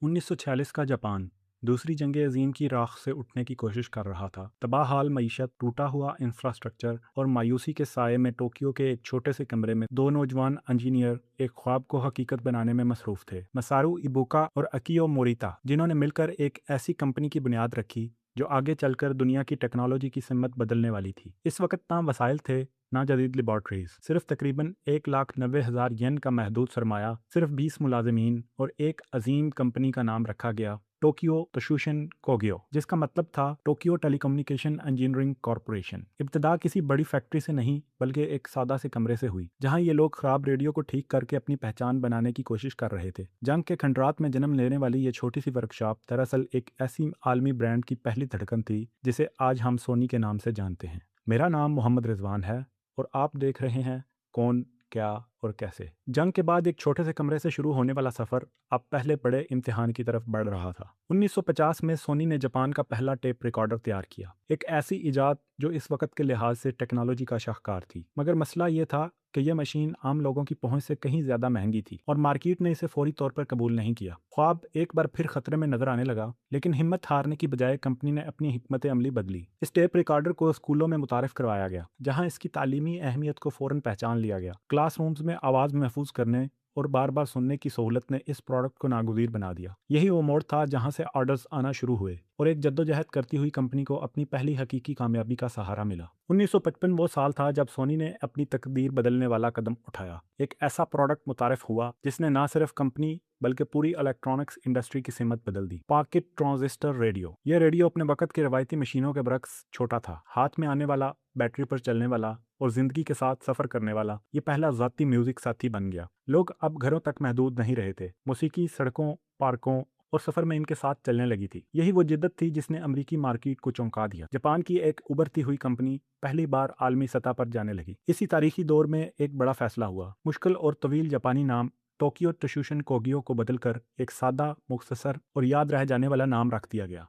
1946 کا جاپان دوسری جنگ عظیم کی راکھ سے اٹھنے کی کوشش کر رہا تھا۔ تباہ حال معیشت، ٹوٹا ہوا انفراسٹرکچر اور مایوسی کے سائے میں ٹوکیو کے ایک چھوٹے سے کمرے میں دو نوجوان انجینئر ایک خواب کو حقیقت بنانے میں مصروف تھے، مسارو ایبوکا اور اکیو موریتا، جنہوں نے مل کر ایک ایسی کمپنی کی بنیاد رکھی جو آگے چل کر دنیا کی ٹیکنالوجی کی سمت بدلنے والی تھی۔ اس وقت نہ وسائل تھے، نہ جدید لیبارٹریز، صرف تقریباً 1,90,000 ین کا محدود سرمایہ، صرف 20 ملازمین اور ایک عظیم کمپنی کا نام رکھا گیا ٹوکیو توشوشن کوگیو، جس کا مطلب تھا ٹوکیو ٹیلی کمیونیکیشن انجینئرنگ کارپوریشن۔ ابتدا کسی بڑی فیکٹری سے نہیں بلکہ ایک سادہ سے کمرے سے ہوئی، جہاں یہ لوگ خراب ریڈیو کو ٹھیک کر کے اپنی پہچان بنانے کی کوشش کر رہے تھے۔ جنگ کے کھنڈرات میں جنم لینے والی یہ چھوٹی سی ورکشاپ دراصل ایک ایسی عالمی برانڈ کی پہلی دھڑکن تھی جسے آج ہم سونی کے نام سے جانتے ہیں۔ میرا نام محمد رضوان ہے اور آپ دیکھ رہے ہیں کون، کیا اور کیسے۔ جنگ کے بعد ایک چھوٹے سے کمرے سے شروع ہونے والا سفر اب پہلے بڑے امتحان کی طرف بڑھ رہا تھا۔ 1950 میں سونی نے جاپان کا پہلا ٹیپ ریکارڈر تیار کیا، ایک ایسی ایجاد جو اس وقت کے لحاظ سے ٹیکنالوجی کا شاہکار تھی، مگر مسئلہ یہ تھا کہ یہ مشین عام لوگوں کی پہنچ سے کہیں زیادہ مہنگی تھی اور مارکیٹ نے اسے فوری طور پر قبول نہیں کیا۔ خواب ایک بار پھر خطرے میں نظر آنے لگا، لیکن ہمت ہارنے کی بجائے کمپنی نے اپنی حکمت عملی بدلی۔ اس ٹیپ ریکارڈر کو اسکولوں میں متعارف کروایا گیا، جہاں اس کی تعلیمی اہمیت کو فوراً پہچان لیا گیا۔ کلاس رومز میں آواز محفوظ کرنے اور بار بار سننے کی سہولت نے اس پروڈکٹ کو ناگزیر بنا دیا۔ یہی وہ موڑ تھا جہاں سے آرڈرز آنا شروع ہوئے اور ایک جدوجہد کرتی ہوئی کمپنی کو اپنی پہلی حقیقی کامیابی کا سہارا ملا۔ 1955 وہ سال تھا جب سونی نے اپنی تقدیر بدلنے والا قدم اٹھایا۔ ایک ایسا پروڈکٹ متعارف ہوا جس نے نہ صرف کمپنی بلکہ پوری الیکٹرانکس انڈسٹری کی سمت بدل دی۔ Pocket transistor radio. یہ ریڈیو اپنے وقت کی روایتی مشینوں کے برعکس چھوٹا تھا، ہاتھ میں آنے والا، بیٹری پر چلنے والا اور زندگی کے ساتھ سفر کرنے والا۔ یہ پہلا ذاتی میوزک ساتھی بن گیا۔ لوگ اب گھروں تک محدود نہیں رہے تھے، موسیقی سڑکوں، پارکوں اور سفر میں ان کے ساتھ چلنے لگی تھی۔ یہی وہ جدت تھی جس نے امریکی مارکیٹ کو چونکا دیا۔ جاپان کی ایک ابھرتی ہوئی کمپنی پہلی بار عالمی سطح پر جانے لگی۔ اسی تاریخی دور میں ایک بڑا فیصلہ ہوا۔ مشکل اور طویل جاپانی نام ٹوکیو توشوشن کوگیو کو بدل کر ایک سادہ، مختصر اور یاد رہ جانے والا نام رکھ دیا گیا،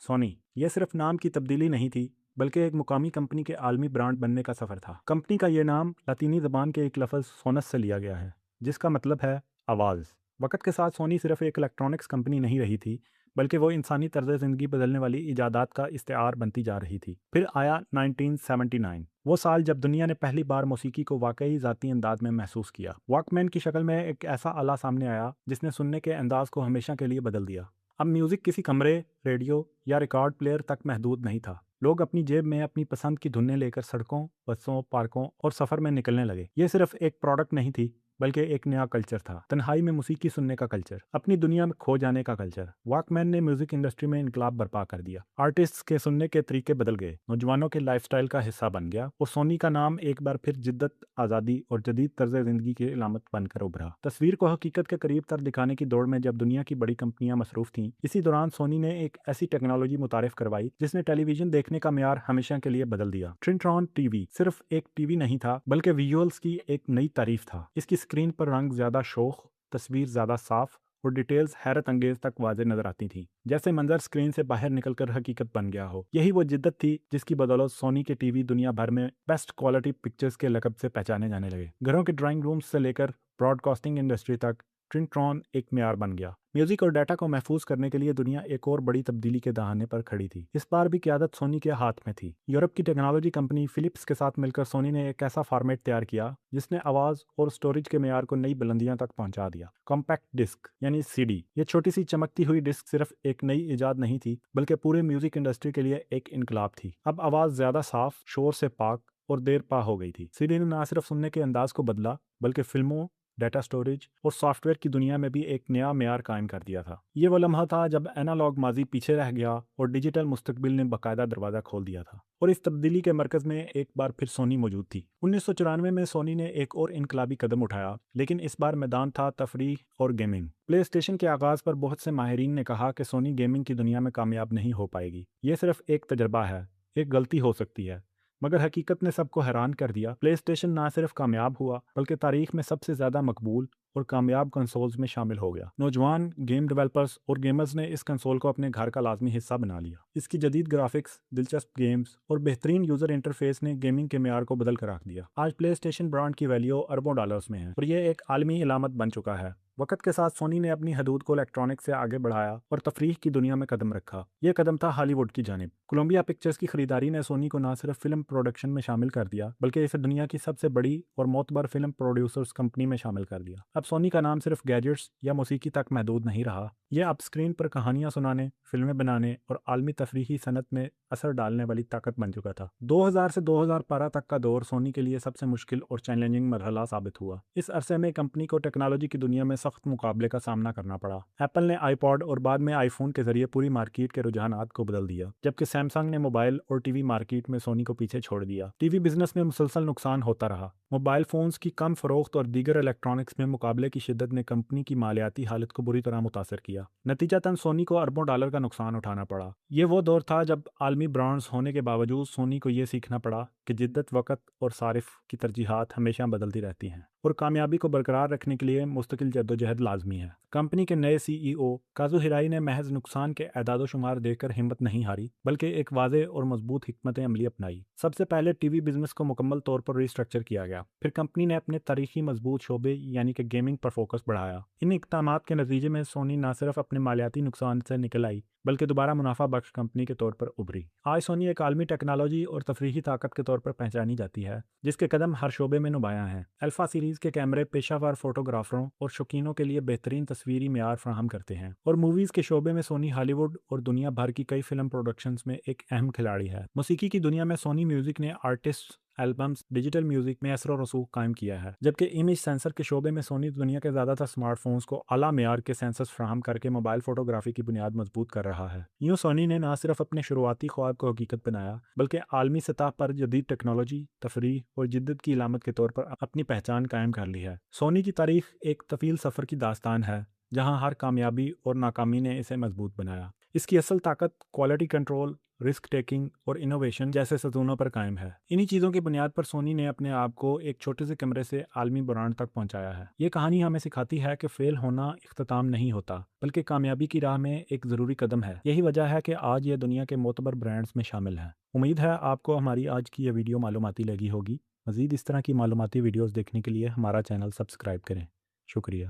سونی۔ یہ صرف نام کی تبدیلی نہیں تھی بلکہ ایک مقامی کمپنی کے عالمی برانڈ بننے کا سفر تھا۔ کمپنی کا یہ نام لاطینی زبان کے ایک لفظ سونس سے لیا گیا ہے، جس کا مطلب ہے آواز۔ وقت کے ساتھ سونی صرف ایک الیکٹرانکس کمپنی نہیں رہی تھی بلکہ وہ انسانی طرز زندگی بدلنے والی ایجادات کا استعار بنتی جا رہی تھی۔ پھر آیا 1979، وہ سال جب دنیا نے پہلی بار موسیقی کو واقعی ذاتی انداز میں محسوس کیا۔ واک مین کی شکل میں ایک ایسا آلہ سامنے آیا جس نے سننے کے انداز کو ہمیشہ کے لیے بدل دیا۔ اب میوزک کسی کمرے، ریڈیو یا ریکارڈ پلیئر تک محدود نہیں تھا۔ لوگ اپنی جیب میں اپنی پسند کی دھنیں لے کر سڑکوں، بسوں، پارکوں اور سفر میں نکلنے لگے۔ یہ صرف ایک پروڈکٹ نہیں تھی بلکہ ایک نیا کلچر تھا، تنہائی میں موسیقی سننے کا کلچر، اپنی دنیا میں کھو جانے کا کلچر۔ واک مین نے میوزک انڈسٹری میں انقلاب برپا کر دیا۔ آرٹسٹس کے سننے کے طریقے بدل گئے، نوجوانوں کے لائف سٹائل کا حصہ بن گیا، اور سونی کا نام ایک بار پھر جدت، آزادی اور جدید طرز زندگی کی علامت بن کر ابھرا۔ تصویر کو حقیقت کے قریب تر دکھانے کی دوڑ میں جب دنیا کی بڑی کمپنیاں مصروف تھیں، اسی دوران سونی نے ایک ایسی ٹیکنالوجی متعارف کروائی جس نے ٹیلی ویژن دیکھنے کا معیار ہمیشہ کے لیے بدل دیا۔ ٹرنٹرون ٹی وی صرف ایک ٹی وی نہیں تھا بلکہ ویژولز کی ایک نئی تعریف تھا۔ اس کی اسکرین پر رنگ زیادہ شوخ، تصویر زیادہ صاف اور ڈیٹیلز حیرت انگیز تک واضح نظر آتی تھیں، جیسے منظر اسکرین سے باہر نکل کر حقیقت بن گیا ہو۔ یہی وہ جدت تھی جس کی بدولت سونی کے ٹی وی دنیا بھر میں بیسٹ کوالٹی پکچرز کے لقب سے پہچانے جانے لگے۔ گھروں کے ڈرائنگ رومز سے لے کر براڈ کاسٹنگ انڈسٹری تک ٹرنٹرون ایک معیار بن گیا۔ میوزک اور ڈیٹا کو محفوظ کرنے کے لیے دنیا ایک اور بڑی تبدیلی کے دہانے پر کھڑی تھی۔ اس بار بھی قیادت سونی کے ہاتھ میں تھی۔ یورپ کی ٹیکنالوجی کمپنی فلپس کے ساتھ مل کر سونی نے ایک ایسا فارمیٹ تیار کیا جس نے آواز اور سٹوریج کے معیار کو نئی بلندیاں تک پہنچا دیا۔ کمپیکٹ ڈسک یعنی سی ڈی۔ یہ چھوٹی سی چمکتی ہوئی ڈسک صرف ایک نئی ایجاد نہیں تھی بلکہ پورے میوزک انڈسٹری کے لیے ایک انقلاب تھی۔ اب آواز زیادہ صاف، شور سے پاک اور دیر پا ہو گئی تھی۔ سی ڈی نے نہ صرف سننے کے انداز کو بدلا بلکہ فلموں، ڈیٹا سٹوریج اور سافٹ ویئر کی دنیا میں بھی ایک نیا معیار قائم کر دیا تھا۔ یہ وہ لمحہ تھا جب اینالاگ ماضی پیچھے رہ گیا اور ڈیجیٹل مستقبل نے باقاعدہ دروازہ کھول دیا تھا، اور اس تبدیلی کے مرکز میں ایک بار پھر سونی موجود تھی۔ 1994 میں سونی نے ایک اور انقلابی قدم اٹھایا، لیکن اس بار میدان تھا تفریح اور گیمنگ۔ پلے اسٹیشن کے آغاز پر بہت سے ماہرین نے کہا کہ سونی گیمنگ کی دنیا میں کامیاب نہیں ہو پائے گی، یہ صرف ایک تجربہ ہے، ایک غلطی ہو سکتی ہے۔ مگر حقیقت نے سب کو حیران کر دیا۔ پلے اسٹیشن نہ صرف کامیاب ہوا بلکہ تاریخ میں سب سے زیادہ مقبول اور کامیاب کنسولز میں شامل ہو گیا۔ نوجوان گیم ڈیولپرز اور گیمرز نے اس کنسول کو اپنے گھر کا لازمی حصہ بنا لیا۔ اس کی جدید گرافکس، دلچسپ گیمز اور بہترین یوزر انٹرفیس نے گیمنگ کے معیار کو بدل کر رکھ دیا۔ آج پلے اسٹیشن برانڈ کی ویلیو اربوں ڈالرز میں ہے اور یہ ایک عالمی علامت بن چکا ہے۔ وقت کے ساتھ سونی نے اپنی حدود کو الیکٹرانک سے آگے بڑھایا اور تفریح کی دنیا میں قدم رکھا۔ یہ قدم تھا ہالی ووڈ کی جانب۔ کولمبیا پکچرز کی خریداری نے سونی کو نہ صرف فلم پروڈکشن میں شامل کر دیا بلکہ اسے دنیا کی سب سے بڑی اور معتبر فلم پروڈیوسرز کمپنی میں شامل کر دیا۔ اب سونی کا نام صرف گیجٹس یا موسیقی تک محدود نہیں رہا، یہ اب اسکرین پر کہانیاں سنانے، فلمیں بنانے اور عالمی تفریحی صنعت میں اثر ڈالنے والی طاقت بن چکا تھا۔ 2000 سے 2012 تک کا دور سونی کے لیے سب سے مشکل اور چیلنجنگ مرحلہ ثابت ہوا۔ اس عرصے میں کمپنی کو ٹیکنالوجی کی دنیا میں سخت مقابلے کا سامنا کرنا پڑا۔ ایپل نے آئی پاڈ اور بعد میں آئی فون کے ذریعے پوری مارکیٹ کے رجحانات کو بدل دیا، جبکہ سیمسنگ نے موبائل اور ٹی وی مارکیٹ میں سونی کو پیچھے چھوڑ دیا۔ ٹی وی بزنس میں مسلسل نقصان ہوتا رہا۔ موبائل فونز کی کم فروخت اور دیگر الیکٹرانکس میں مقابلے کی شدت نے کمپنی کی مالیاتی حالت کو بری طرح متاثر کیا۔ نتیجتاً سونی کو اربوں ڈالر کا نقصان اٹھانا پڑا۔ یہ وہ دور تھا جب عالمی برانڈز ہونے کے باوجود سونی کو یہ سیکھنا پڑا کہ جدت، وقت اور صارف کی ترجیحات ہمیشہ بدلتی رہتی ہیں اور کامیابی کو برقرار رکھنے کے لیے مستقل جدوجہد لازمی ہے۔ کمپنی کے نئے سی ای او کازو ہیرائی نے محض نقصان کے اعداد و شمار دیکھ کر ہمت نہیں ہاری بلکہ ایک واضح اور مضبوط حکمت عملی اپنائی۔ سب سے پہلے ٹی وی بزنس کو مکمل طور پر ری اسٹرکچر کیا گیا۔ پھر کمپنی نے اپنے تاریخی مضبوط شعبے یعنی کہ گیمنگ پر فوکس بڑھایا۔ ان اقدامات کے نتیجے میں سونی نہ صرف اپنے مالیاتی نقصان سے نکل آئی بلکہ دوبارہ منافع بخش کمپنی کے طور پر ابھری۔ آج سونی ایک عالمی ٹیکنالوجی اور تفریحی طاقت کے طور پر پہچانی جاتی ہے جس کے قدم ہر شعبے میں نمایاں ہیں۔ الفا سیریز کے کیمرے پیشہ ور فوٹوگرافروں اور شوقینوں کے لیے بہترین تصویری معیار فراہم کرتے ہیں، اور موویز کے شعبے میں سونی ہالی ووڈ اور دنیا بھر کی کئی فلم پروڈکشنز میں ایک اہم کھلاڑی ہے۔ موسیقی کی دنیا میں سونی میوزک نے آرٹسٹ، البمز، ڈیجیٹل میوزک میں اثر و رسوخ قائم کیا ہے، جبکہ امیج سینسر کے شعبے میں سونی دنیا کے زیادہ تر اسمارٹ فونز کو اعلیٰ معیار کے سینسرز فراہم کر کے موبائل فوٹوگرافی کی بنیاد مضبوط کر رہا ہے۔ یوں سونی نے نہ صرف اپنے شروعاتی خواب کو حقیقت بنایا بلکہ عالمی سطح پر جدید ٹیکنالوجی، تفریح اور جدت کی علامت کے طور پر اپنی پہچان قائم کر لی ہے۔ سونی کی تاریخ ایک طویل سفر کی داستان ہے جہاں ہر کامیابی اور ناکامی نے اسے مضبوط بنایا۔ اس کی اصل طاقت کوالٹی کنٹرول، رسک ٹیکنگ اور انوویشن جیسے ستونوں پر قائم ہے۔ انہی چیزوں کی بنیاد پر سونی نے اپنے آپ کو ایک چھوٹے سے کمرے سے عالمی برانڈ تک پہنچایا ہے۔ یہ کہانی ہمیں سکھاتی ہے کہ فیل ہونا اختتام نہیں ہوتا بلکہ کامیابی کی راہ میں ایک ضروری قدم ہے۔ یہی وجہ ہے کہ آج یہ دنیا کے معتبر برانڈز میں شامل ہے۔ امید ہے آپ کو ہماری آج کی یہ ویڈیو معلوماتی لگی ہوگی۔ مزید اس طرح کی معلوماتی ویڈیوز دیکھنے کے لیے ہمارا چینل سبسکرائب کریں۔ شکریہ۔